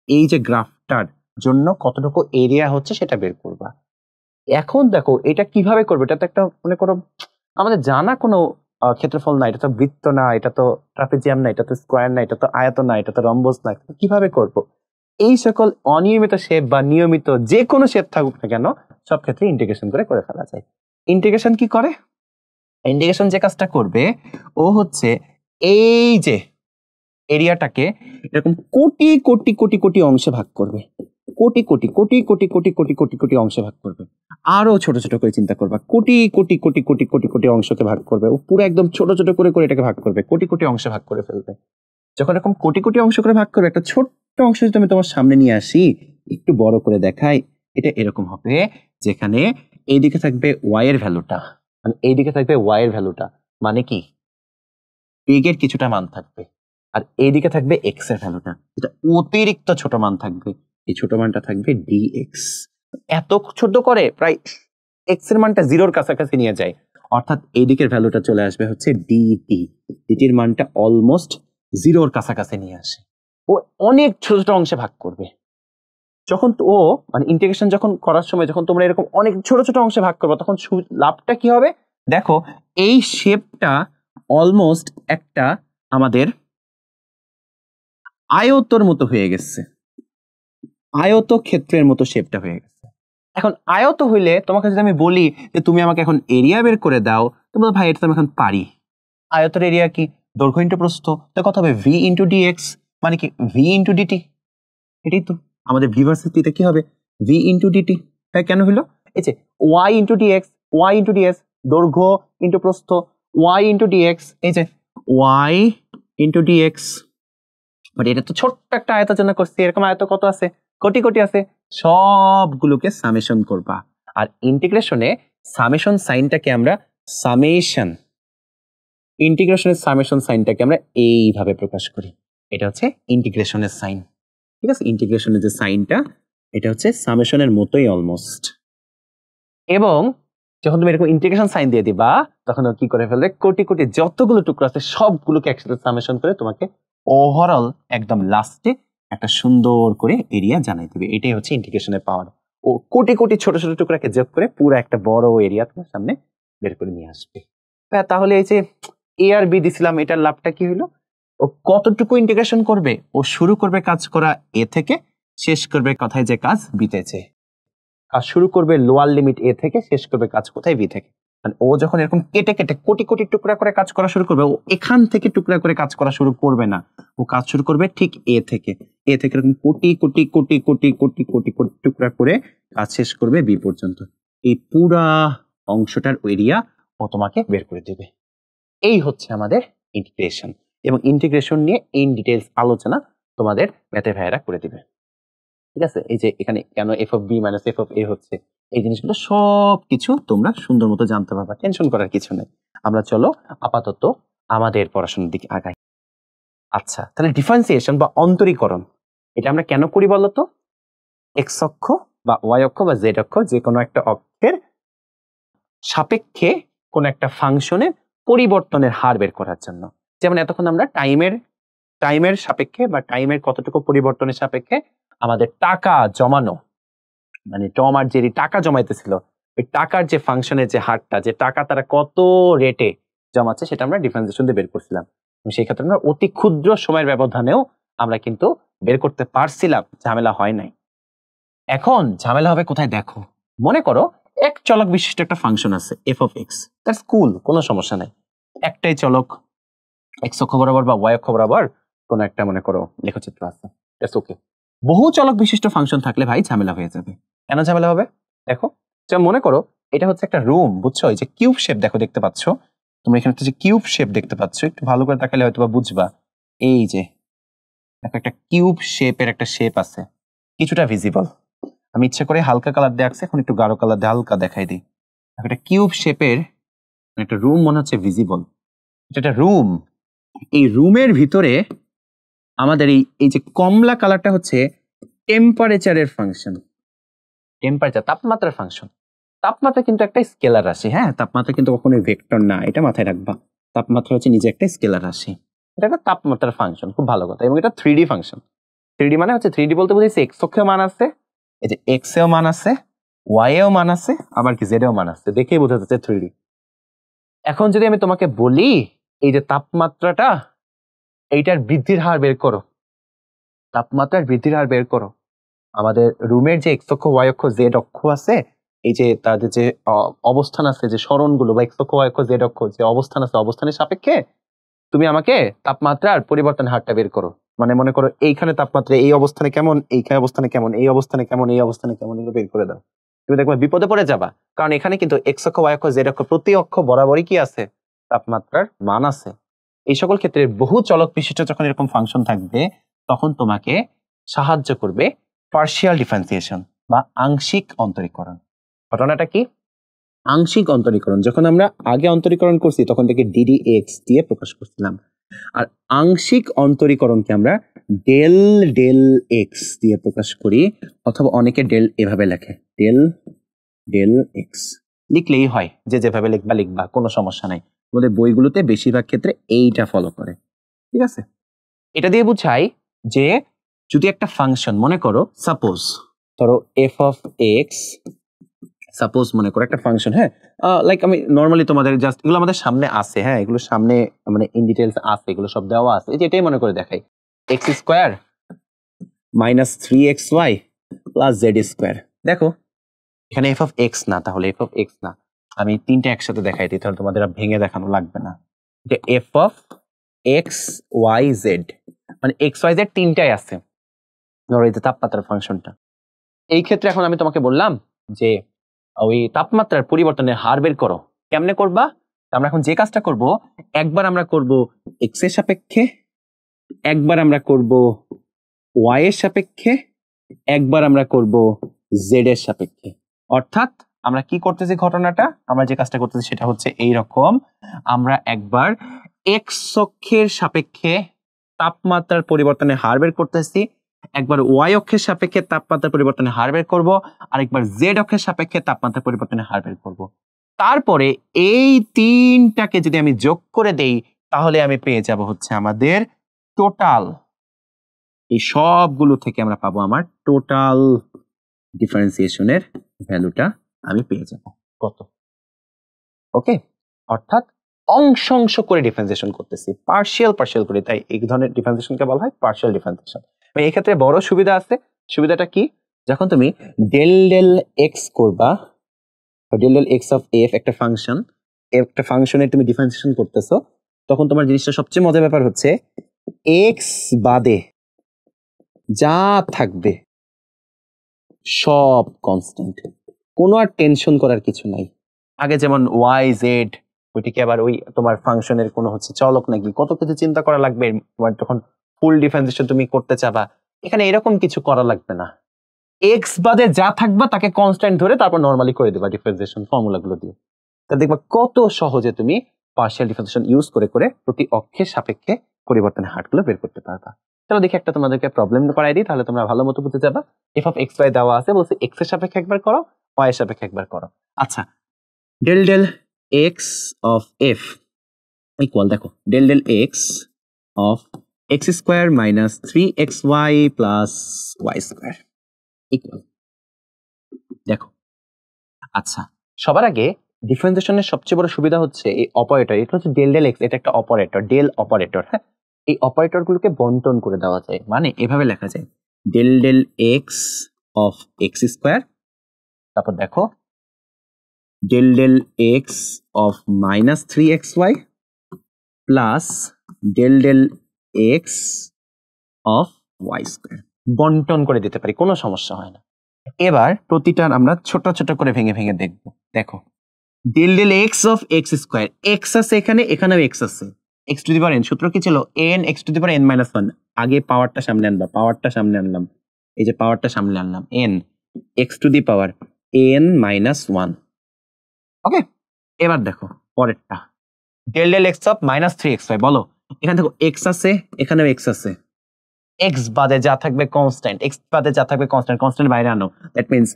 এই যে গ্রাফটার জন্য কতটুকু এরিয়া হচ্ছে সেটা বের করবা। এখন দেখো এটা কিভাবে করবে, এটা তো একটা মনে করো আমাদের জানা কোনো ক্ষেত্রফল না, এটা তো বৃত্ত না, এটা তো ট্রাপিজিয়াম না, এটা তো স্কোয়ার না, এটা তো আয়তন না, এটা তো রম্বস না, কিভাবে করব? এই সকল অনিয়মিত শেপ বা নিয়মিত যে কোনো শেপ থাকুক না কেন, সব ক্ষেত্রে ইন্টিগ্রেশন করে ফেলা যায়। ইন্টিগ্রেশন কি করে? ইন্টিগ্রেশন যে কাজটা করবে, ও হচ্ছে এই যে এরিয়াটাকে এরকম কোটি কোটি কোটি কোটি অংশে ভাগ করবে, কোটি কোটি কোটি কোটি কোটি কোটি কোটি কোটি অংশে ভাগ করবে। আরো ছোট ছোট করে চিন্তা করবা, কোটি কোটি কোটি কোটি কোটি কোটি অংশকে ভাগ করবে, ও পুরো একদম ছোট ছোট করে করে এটাকে ভাগ করবে, কোটি কোটি অংশে ভাগ করে ফেলবে। যখন এরকম কোটি কোটি অংশ করে ভাগ করবে, একটা ছোট্ট অংশ যদি আমি তোমার সামনে নিয়ে আসি, একটু বড় করে দেখাই, এটা এরকম হবে, যেখানে এইদিকে থাকবে ওয়াই এর ভ্যালুটা, মানে এইদিকে থাকবে ওয়াই এর ভ্যালুটা, মানে কি বেগের কিছুটা মান থাকবে, আর এইদিকে থাকবে এক্স এর ভ্যালুটা, এটা অতিরিক্ত ছোট মান থাকবে, এই ছোট মানটা থাকবে ডিএক্স। এত ছোট করে প্রায় এক্স এর মানটা জিরোর কাছাকাছি নিয়ে যায়, অর্থাৎ এই দিকের ভ্যালুটা চলে আসবে হচ্ছে ডিটি, ডিটির মানটা অলমোস্ট জিরোর কাছাকাছি নিয়ে আসে। ও অনেক ছোট ছোট অংশে ভাগ করবে। যখন ও মানে ইন্টিগ্রেশন যখন করার সময় যখন তোমরা এরকম অনেক ছোট ছোট অংশে ভাগ করবে, তখন লাভটা কি হবে দেখো, এই শেপটা অলমোস্ট একটা আমাদের আয়তর মতো হয়ে গেছে, আয়ত ক্ষেত্রের মতো শেপটা হয়ে গেছে। এখন আয়ত হইলে তোমাকে যদি আমি বলি যে তুমি আমাকে এখন এরিয়া বের করে দাও, তুমি ভাই এটা তো আমি এখন পারি। আয়তের এরিয়া কি দৈর্ঘ্য ইন্টু প্রস্থ, তো কত হবে ভি ইন্টু ডিএক্স, মানে কি ভি ইন্টু ডিটি। এটাই তো আমাদের ভি ভার্সেস টিতে কি হবে ভি ইন্টু ডিটি। তাই কেন হলো এই যে y into dx, y into dx, দৈর্ঘ্য ইন্টু প্রস্থ, ওয়াই ইন্টু ডিএক্স, এই যে ওয়াই ইন্টু ডিএক্স। বাট এটা তো ছোট্ট একটা আয়তের জন্য করছি, এরকম আয়ত কত আছে, কোটি কোটি আছে, সবগুলোকে সামেশন করবা। আর ইন্টিগ্রেশনে সামেশন সাইনটাকে আমরা সামেশন, ইন্টিগ্রেশনের সামেশন সাইনটাকে আমরা এইভাবে প্রকাশ করি, এটা হচ্ছে ইন্টিগ্রেশনের সাইন। ঠিক আছে, ইন্টিগ্রেশনের যে সাইনটা এটা হচ্ছে সামেশনের মতোই অলমোস্ট। এবং যখন তুমি এরকম ইন্টিগ্রেশন সাইন দিয়ে দিবা, তখন কি করে ফেলবে, কোটি কোটি যতগুলো টুকরো আছে সবগুলোকে একসাথে সামেশন করে তোমাকে ওভারঅল একদম লাস্টে একটা সুন্দর করে এরিয়া জানাই দিবে। এটাই হচ্ছে ইন্টিগ্রেশনের পাওয়ার। ও কোটি কোটি ছোট ছোট টুকরাকে যোগ করে পুরো একটা বড় এরিয়া তোমার সামনে বের করে নিয়ে আসবে। তাহলে এই যে এ আর বি দিছিলাম, এটার লাভটা কি হলো, ও কতটুকু ইন্টিগ্রেশন করবে, ও শুরু করবে কাজ করা এ থেকে, শেষ করবে কথায় যে কাজ বিতেছে। কাজ শুরু করবে লোয়ার লিমিট এ থেকে, শেষ করবে কাজ কোথায় বি থেকে। মানে ও যখন এরকম কেটে কেটে কোটি কোটি টুকরা করে কাজ করা শুরু করবে, ও এখান থেকে টুকরা করে কাজ করা শুরু করবে না, ও কাজ শুরু করবে ঠিক এ থেকে, এ থেকে এরকম কোটি কোটি কোটি কোটি কোটি কোটি কোটি টুকরা করে কাজ শেষ করবে বি পর্যন্ত। এই পুরা অংশটার এরিয়া ও তোমাকে বের করে দেবে। এই হচ্ছে আমাদের ইন্টিগ্রেশন, এবং ইন্টিগ্রেশন নিয়ে ইন ডিটেলস আলোচনা তোমাদের ম্যাথের ভাইয়েরা করে দিবে। ঠিক আছে, এই যে এখানে কেন F of B minus F of A হচ্ছে, এই জিনিসগুলো সব কিছু তোমরা সুন্দর মতো জানতে পারবা, টেনশন করার কিছু নেই। আমরা চলো আপাতত আমাদের পড়াশোনার দিকে আগাই। আচ্ছা, তাহলে ডিফারেন্সিয়েশন বা অন্তরীকরণ এটা আমরা কেন করি বলতো? এক্স অক্ষ বা ওয়াই অক্ষ বা জেড অক্ষ, যে কোনো একটা অক্ষের সাপেক্ষে কোন একটা ফাংশনের পরিবর্তনের হার বের করার জন্য। যেমন এতক্ষণ আমরা টাইমের টাইমের সাপেক্ষে বা টাইমের কতটুকু পরিবর্তনের সাপেক্ষে আমাদের টাকা জমানো, মানে টম আর জেরি টাকা জমাইতেছিল, ওই টাকার যে ফাংশনের যে হারটা, যে টাকা তারা কত রেটে জমাচ্ছে সেটা আমরা ডিফারেন্সিয়েশন দিয়ে বের করছিলাম। সেই ক্ষেত্রে আমরা অতি ক্ষুদ্র সময়ের ব্যবধানেও আমরা কিন্তু বের করতে পারছিলাম, ঝামেলা হয় নাই। এখন ঝামেলা হবে কোথায় দেখো, মনে করো এক চলক বিশিষ্ট একটা ফাংশন আছে এফ অফ এক্স, দ্যাটস কুল, কোনো সমস্যা নাই। একটাই চলক, এক্স অক্ষ বরাবর বা ওয়াই অক্ষ বরাবর কোন একটা মনে করো লেখচিত্র আছে, দ্যাটস ওকে। বহু চলক বিশিষ্ট ফাংশন থাকলে ভাই ঝামেলা হয়ে যাবে। কেন ঝামেলা হবে দেখো, যেমন মনে করো এটা হচ্ছে একটা রুম, বুঝছো? এই যে কিউব শেপ দেখো, দেখতে পাচ্ছ তোমরা এখানে একটা যে কিউব শেপ দেখতে পাচ্ছ, একটু ভালো করে তাকালে হয়তো বা বুঝবা। এই যে দেখো একটা কিউব শেপের একটা শেপ আছে, কিছুটা ভিজিবল। আমি ইচ্ছা করে হালকা কালার দিয়ে আঁকছি, এখন একটু গাঢ় কালার দিয়ে হালকা দেখাই দিই। একটা কিউব শেপের একটা রুম মনে হচ্ছে ভিজিবল, এটা একটা রুম। এই রুমের ভিতরে আমাদের এই যে কমলা কালারটা হচ্ছে টেম্পারেচারের ফাংশন, টেম্পারেচার তাপমাত্রার ফাংশন। তাপমাত্রা কিন্তু একটা স্কেলার রাশি, হ্যাঁ, তাপমাত্রা কিন্তু কখনোই ভেক্টর না, এটা মাথায় রাখবা। তাপমাত্রা হচ্ছে নিজে একটা স্কেলার রাশি, এটা একটা তাপমাত্রার ফাংশন, খুব ভালো কথা। এবং এটা 3D ফাংশন। 3D মানে হচ্ছে 3D বলতে বুঝেছি এক্স অক্ষেও মান আছে, এই যে এক্স এও মান আছে, ওয়াই এও মান আছে, আবার কি জেড এও মান আছে, দেখেই বোঝা যাচ্ছে 3D। এখন যদি আমি তোমাকে বলি এই যে তাপমাত্রাটা, এইটার বৃদ্ধির হার বের করো, তাপমাত্রার বৃদ্ধির হার বের করো। আমাদের রুমের যে এক্স অক্ষ ওয়াই অক্ষ জেড অক্ষ আছে, এই যে তাদের যে অবস্থান আছে, যে সরণগুলো বা এক্স অক্ষ ওয়াই অক্ষ জেড অক্ষ যে অবস্থান আছে, অবস্থানের সাপেক্ষে তুমি আমাকে তাপমাত্রার পরিবর্তনের হারটা বের করো। মানে মনে করো এইখানে তাপমাত্রা এই অবস্থানে কেমন, এইখানে অবস্থানে কেমন, এই অবস্থানে কেমন, এই অবস্থানে কেমন, এগুলো বের করে দাও। তুমি দেখবে বিপদে পড়ে যাবা, কারণ এখানে কিন্তু এক্স অক্ষ ওয়াই অক্ষ জেড অক্ষ প্রতি অক্ষ বরাবরই কি আছে, তাপমাত্রার মান আছে। এই সকল ক্ষেত্রে বহু চলক বিশিষ্ট যখন এরকম ফাংশন থাকবে, তখন তোমাকে সাহায্য করবে পার্শিয়াল ডিফারেন্সিয়েশন বা আংশিক অন্তরীকরণ। ঘটনাটা কি? আংশিক অন্তরীকরণ যখন আমরা আগে অন্তরীকরণ করছি তখন থেকে ডিডি এক্স দিয়ে প্রকাশ করছিলাম, আর আংশিক অন্তরীকরণকে আমরা ডেল ডেল এক্স দিয়ে প্রকাশ করি, অথবা অনেকে ডেল এভাবে লেখে, ডেল ডেল এক্স লিখলেই হয়, যে যেভাবে লিখবা লিখবা, কোনো সমস্যা নাই। আমাদের বইগুলোতে বেশিরভাগ ক্ষেত্রে এইটা ফলো করে, ঠিক আছে? এটা দিয়ে বুঝাই যে যদি একটা ফাংশন মনে করো, সাপোজ ধরো এফ অফ এক্স, সাপোজ মনে করো একটা ফাংশন, হ্যাঁ, লাইক আমি নর্মালি তোমাদের জাস্ট এগুলো আমাদের সামনে আছে, হ্যাঁ, এগুলো সামনে মানে ইন ডিটেলস আছে, এগুলো সব দেওয়া আছে, যে এটাই মনে করে দেখাই, x square minus 3xy plus Z square. দেখো এখানে এফ অফ এক্স না, তাহলে এফ অফ এক্স না, আমি তিনটা একসাথে দেখাই দিই, তাহলে তোমাদের ভেঙে দেখানো লাগবে না। এটা f of x y z, মানে এক্স ওয়াই জেড তিনটাই আছে ধরো এই যে তাপমাত্রার ফাংশনটা। এই ক্ষেত্রে এখন আমি তোমাকে বললাম যে ওই তাপমাত্রার পরিবর্তনের হার বের করো। কেমনে করবা? আমরা এখন যে কাজটা করব, একবার আমরা করব এক্স এর সাপেক্ষে, একবার আমরা করব ওয়াই এর সাপেক্ষে, একবার আমরা করব জেড এর সাপেক্ষে। অর্থাৎ আমরা কি করতেছি, ঘটনাটা আমরা যে কাজটা করতেছি সেটা হচ্ছে এই রকম, আমরা একবার এক্স অক্ষের সাপেক্ষে তাপমাত্রার পরিবর্তনের হার বের করতেছি, একবার ওয়াই অক্ষের সাপেক্ষে তাপমাত্রার পরিবর্তনের হার বের করব, আরেকবার জেড অক্ষের সাপেক্ষে তাপমাত্রার পরিবর্তনের হার বের করব। তারপরে এই তিনটাকে যদি আমি যোগ করে দেই, তাহলে আমি পেয়ে যাব হচ্ছে আমাদের টোটাল, এই সবগুলো থেকে আমরা পাবো আমার টোটাল ডিফারেন্সিয়েশনের ভ্যালুটা আমি পেয়ে যাব কত। ওকে, অর্থাৎ অংশ অংশ করে ডিফারেন্সিয়েশন করতেছি, পার্শিয়াল পার্শিয়াল করে, তাই এই ধরনের ডিফারেন্সিয়েশনকে বলা হয় পার্শিয়াল ডিফারেন্সিয়েশন। এই ক্ষেত্রে বড় সুবিধা আছে, সুবিধাটা কি? যখন তুমি ডেল ডেল এক্স করবা, del del x of f একটা ফাংশন, একটা ফাংশনের তুমি ডিফারেন্সিয়েশন করতেছো, তখন তোমার জিনিসটা সবচেয়ে মজার ব্যাপার হচ্ছে এক্স বাদে যা থাকবে সব কনস্ট্যান্ট, কোনো আর টেনশন করার কিছু নাই। আগে যেমন ওয়াই জেড ওইটিকে আবার ওই তোমার ফাংশনের কোনো হচ্ছে চলক নাকি কত কিছু চিন্তা করা লাগবে, তোমার যখন ফুল ডিফারেন্সিয়েশন তুমি করতে চাবা, এখানে এরকম কিছু করা লাগবে না। এক্স বাদে যা থাকবা তাকে কনস্ট্যান্ট ধরে তারপর নরমালি করে দেবা ডিফারেন্সিয়েশন ফর্মুলাগুলো দিয়ে। তা দেখবা কত সহজে তুমি পার্শিয়াল ডিফারেন্সিয়েশন ইউজ করে করে প্রতি অক্ষের সাপেক্ষে পরিবর্তনের হারগুলো বের করতে পারবা। চলো দেখি একটা তোমাদেরকে প্রবলেম করাই দিই, তাহলে তোমরা ভালো মতো বুঝে যাবা। এফ অফ এক্স ওয়াই দেওয়া আছে, বলছে এক্স এর সাপেক্ষে একবার করো, ওয়াই এর সাপেক্ষে একবার করো। আচ্ছা, del del x of F equal, দেখো del del x of x square minus 3xy plus Y square equal. দেখো আচ্ছা, সবার আগে ডিফারেন্সিয়েশনের সবচেয়ে বড় সুবিধা হচ্ছে এই অপারেটর, এটা হচ্ছে ডেল ডেল এক্স, এটা একটা অপারেটর, ডেল অপারেটর। হ্যাঁ, এই অপারেটর গুলোকে বন্টন করে দেওয়া যায়, মানে এভাবে লেখা যায় del del x of x square, তারপর দেখো del del x of minus 3xy plus del del x of Y square. বন্টন করে দিতে পারি, কোনো সমস্যা হয় না। এবার প্রতিটার আমরা ছোট ছোট করে ভেঙে ভেঙে দেখব। দেখো del del x of x square, x আছে এখানে, এখানেও এক্স আছে, x to the power n, সূত্র কি ছিল n x to the power N minus one. আগে পাওয়ারটা সামনে আনবা, পাওয়ারটা সামনে আনলাম, এই যে পাওয়ারটা সামনে আনলাম, N x to the power N minus one. Okay, এবার দেখো পরেরটা del del x of minus 3xy। বলো এখানে দেখো এক্স আছে, এখানেও এক্স আছে, এক্স বাদে যা থাকবে কনস্ট্যান্ট, এক্স বাদে যা থাকবে কনস্ট্যান্ট, কনস্ট্যান্ট বাইরে আনো, that means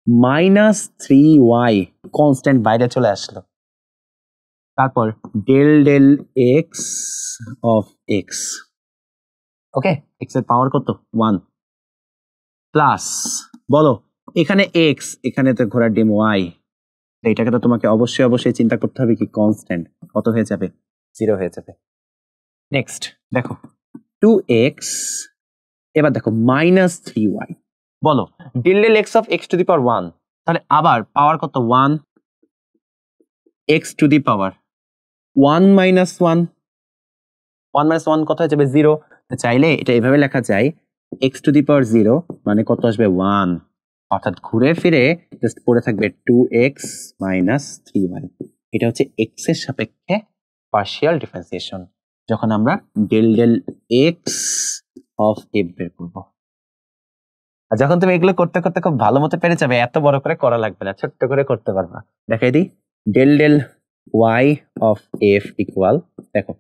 minus 3y constant বাইরে চলে আসলো। তারপর del del x of x, okay x এর পাওয়ার কত 1 প্লাস, বলো এখানে এক্স, এখানে তো ঘোড়ার ডিম ওয়াই, এটাকে তো তোমাকে অবশ্যই অবশ্যই চিন্তা করতে হবে কি কনস্ট্যান্ট, কত হয়ে যাবে 0 হয়ে যাবে। নেক্সট দেখো 2x, এবার দেখো মাইনাস 3y, বলো del del x of X to the power 1, তাহলে আবার পাওয়ার কত 1, X to the power 1 minus 1, 1 minus 1 কত হয়ে যাবে 0। চাইলে এটা এভাবে লেখা যায় এক্স টু দি পাওয়ার 0 মানে কত আসবে 1, অর্থাৎ ঘুরে ফিরে জাস্ট পড়ে থাকবে 2x মাইনাস 3y। এটা হচ্ছে এক্স এর সাপেক্ষে পার্শিয়াল ডিফারেন্সিয়েশন, যখন আমরা del del x of f বের করবো। আর যখন তুমি এগুলো করতে করতে খুব ভালো মতো পেরে যাবে, এত বড় করে করা লাগবে না, ছোট্ট করে করতে পারবা। দেখাই দিই del del Y of F equal, দেখো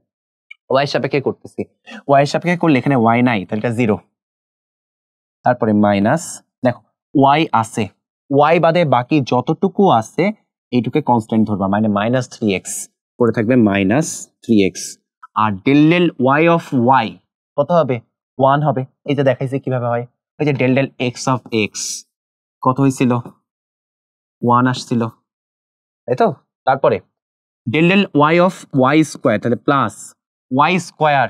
ওয়াই সাপেক্ষে করতেছি, ওয়াই সাপেক্ষে করলে এখানে ওয়াই নাই, তাহলে এটা 0, তারপরে মাইনাস, দেখো ওয়াই আছে, ওয়াই বাদে বাকি যতটুকু আছে এইটুকে কনস্ট্যান্ট ধরবা, মানে মাইনাস 3x পড়ে থাকবে মাইনাস 3x। আর del del Y of y কত হবে 1 হবে, এই যে দেখাইছি কিভাবে হয়, ওই যে del del x of X কত হয়েছিল 1 আসছিল, তাই তো। তারপরে del del Y of Y square, তাহলে plus Y square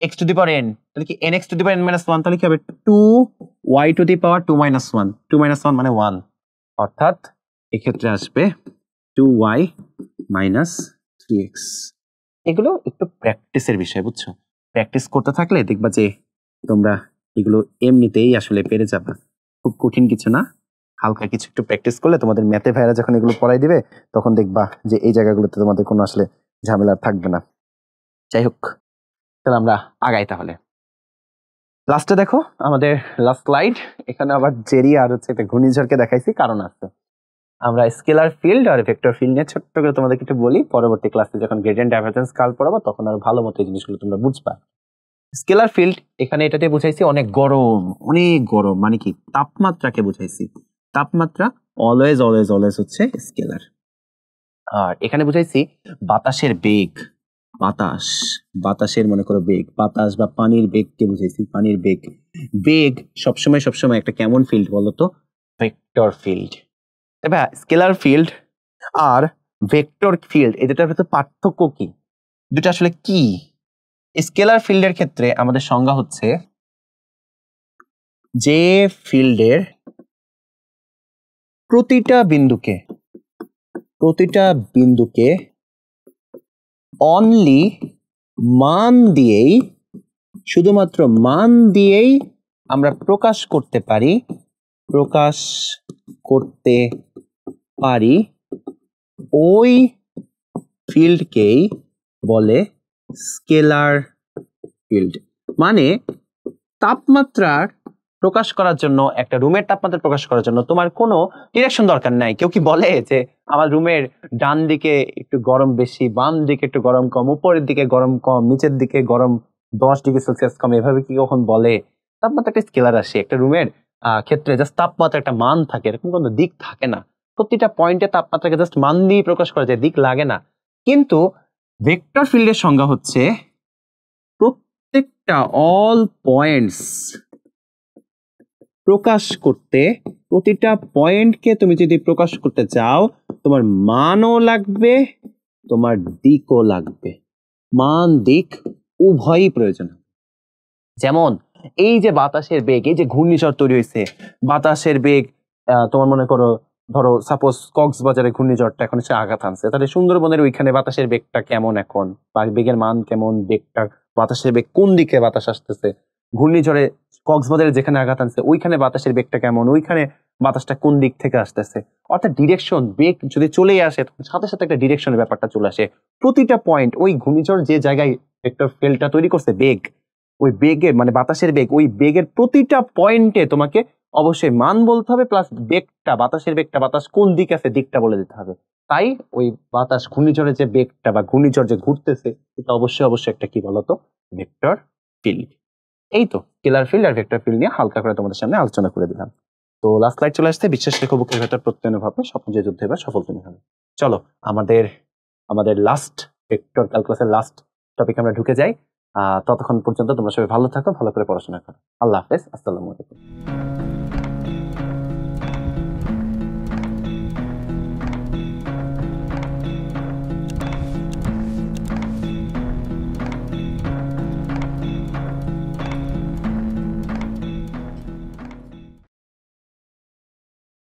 X to the power N, তাহলে কি N x to the power N minus 1, তাহলে কি হবে 2y to the power 2 minus 1, 2 minus 1 মানে 1, অর্থাৎ এক্ষেত্রে আসবে 2y মাইনাস 3x। এগুলো একটু প্র্যাকটিসের বিষয়, বুঝছো, প্র্যাকটিস করতে থাকলে দেখবা যে তোমরা এগুলো এমনিতেই আসলে পেরে যাবা, খুব কঠিন কিছু না, হালকা কিছু একটু প্র্যাকটিস করলে তোমাদের ম্যাথে ভাইরা যখন এগুলো পড়াই দিবে তখন দেখবা যে এই জায়গাগুলোতে তোমাদের কোনো আসলে ঝামেলা থাকবে না। যাই হোক, তাহলে আমরা আগাই। তাহলে লাস্টে দেখো আমাদের লাস্ট স্লাইড, এখানে আবার জেরি আর হচ্ছে একটা ঘূর্ণিঝড়কে দেখাইছি, কারণ আছে আমরা স্কেলার ফিল্ড আর ভেক্টর ফিল্ড নিয়ে ছোট্ট করে তোমাদেরকে একটু বলি, পরবর্তী ক্লাসে যখন গ্রেডিয়েন্ট ডাইভারজেন্স কার্ভ পড়াবো তখন আরো ভালো মতো এই জিনিসগুলো তোমরা বুঝবা। স্কেলার ফিল্ড এখানে এটাতে বুঝাইছি অনেক গরম, অনেক গরম, মানে কি তাপমাত্রাকে বুঝাইছি, তাপমাত্রা অলওয়েজ অলওয়েজ অলওয়েজ হচ্ছে স্কেলার। আর এখানে বুঝাইছি বাতাসের বেগ, বাতাস, বাতাসের মনে করো বেগ, বাতাস বা পানির বেগকে বুঝাইছি, পানির বেগ, বেগ সবসময় সবসময় একটা কেমন ফিল্ড বলতো, ভেক্টর ফিল্ড। এবার স্কেলার ফিল্ড আর ভেক্টর ফিল্ড এই দুটার ভেতর পার্থক্য কি, দুটো আসলে কি? স্কেলার ফিল্ডের ক্ষেত্রে আমাদের সংজ্ঞা হচ্ছে যে ফিল্ডের প্রতিটা বিন্দুকে অনলি মান দিয়েই, শুধুমাত্র মান দিয়েই আমরা প্রকাশ করতে পারি ওই ফিল্ডকেই বলে স্কেলার ফিল্ড। মানে তাপমাত্রার প্রকাশ করার জন্য, একটা রুমের তাপমাত্রা প্রকাশ করার জন্য তোমার কোনো ডিরেকশন দরকার নাই। কেউ কি বলে যে আমার রুমের ডান দিকে একটু গরম বেশি, বাম দিকে একটু গরম কম, উপরের দিকে গরম কম, নিচের দিকে গরম 10 ডিগ্রি সেলসিয়াস কম, এভাবে কি কখন বলে? তাপমাত্রা একটা স্কেলার রাশি, একটা রুমের ক্ষেত্রে জাস্ট তাপমাত্রা একটা মান থাকে, এরকম কোনো দিক থাকে না। প্রতিটা পয়েন্টে তাপমাত্রাকে জাস্ট মান দিয়ে প্রকাশ করা যায়, দিক লাগে না। কিন্তু ভেক্টর ফিল্ডের সংজ্ঞা হচ্ছে প্রত্যেকটা অল পয়েন্টস প্রকাশ করতে, প্রতিটা পয়েন্টকে তুমি যদি প্রকাশ করতে চাও, তোমার মানও লাগবে, তোমার দিকও লাগবে। মান দিক উভয়ই প্রয়োজন। যেমন এই যে বাতাসের বেগ, এই যে ঘূর্ণিঝড় তৈরি হয়েছে, বাতাসের বেগ তোমার মনে করো, ধরো সাপোজ কক্সবাজারে ঘূর্ণিঝড়টা এখন সে আঘাত আনছে, তাহলে সুন্দরবনের ওইখানে বাতাসের বেগটা কেমন, এখন বা বেগের মান কেমন, বেগটা বাতাসের বেগ কোন দিকে বাতাস আসতেছে, ঘূর্ণিঝড়ে কক্সবাজারে যেখানে আঘাত আনছে ওইখানে বাতাসের বেগটা কেমন, ওইখানে বাতাসটা কোন দিক থেকে আসতেছে, অর্থাৎ ডিরেকশন, বেগ যদি চলেই আসে সাথে সাথে একটা ডিরেকশনের ব্যাপারটা চলে আসে। প্রতিটা পয়েন্ট ওই ঘূর্ণিঝড় যে জায়গায় ভেক্টর ফিল্ডটা তৈরি করছে, বেগ, ওই বেগের মানে বাতাসের বেগ, ওই বেগের প্রতিটা পয়েন্টে তোমাকে অবশ্যই মান বলতে হবে, প্লাস বেগটা, বাতাসের বেগটা, বাতাস কোন দিক আছে দিকটা বলে দিতে হবে। তাই ওই বাতাস ঘূর্ণিঝড়ের যে বেগটা বা ঘূর্ণিঝড় যে ঘুরতেছে, এটা অবশ্যই অবশ্যই একটা কি বলতো, ভেক্টর ফিল্ড। এই তো স্কেলার ফিল্ড আর ভেক্টর ফিল্ড নিয়ে হালকা করে তোমাদের সামনে আলোচনা করে দিলাম। তো লাস্ট স্লাইড চলে আসছে, বিশ্বাস রেখো বুকের ভেতর প্রত্যয়নভাবে স্বপ্ন যে যুদ্ধে এবার সফল তুমি হবে। চলো আমাদের লাস্ট ভেক্টর ক্যালকুলাসের লাস্ট টপিক আমরা ঢুকে যাই। ততক্ষণ পর্যন্ত তোমরা সবাই ভালো থাকো, ভালো করে পড়াশোনা করো। আল্লাহ হাফেজ, আসসালামু আলাইকুম।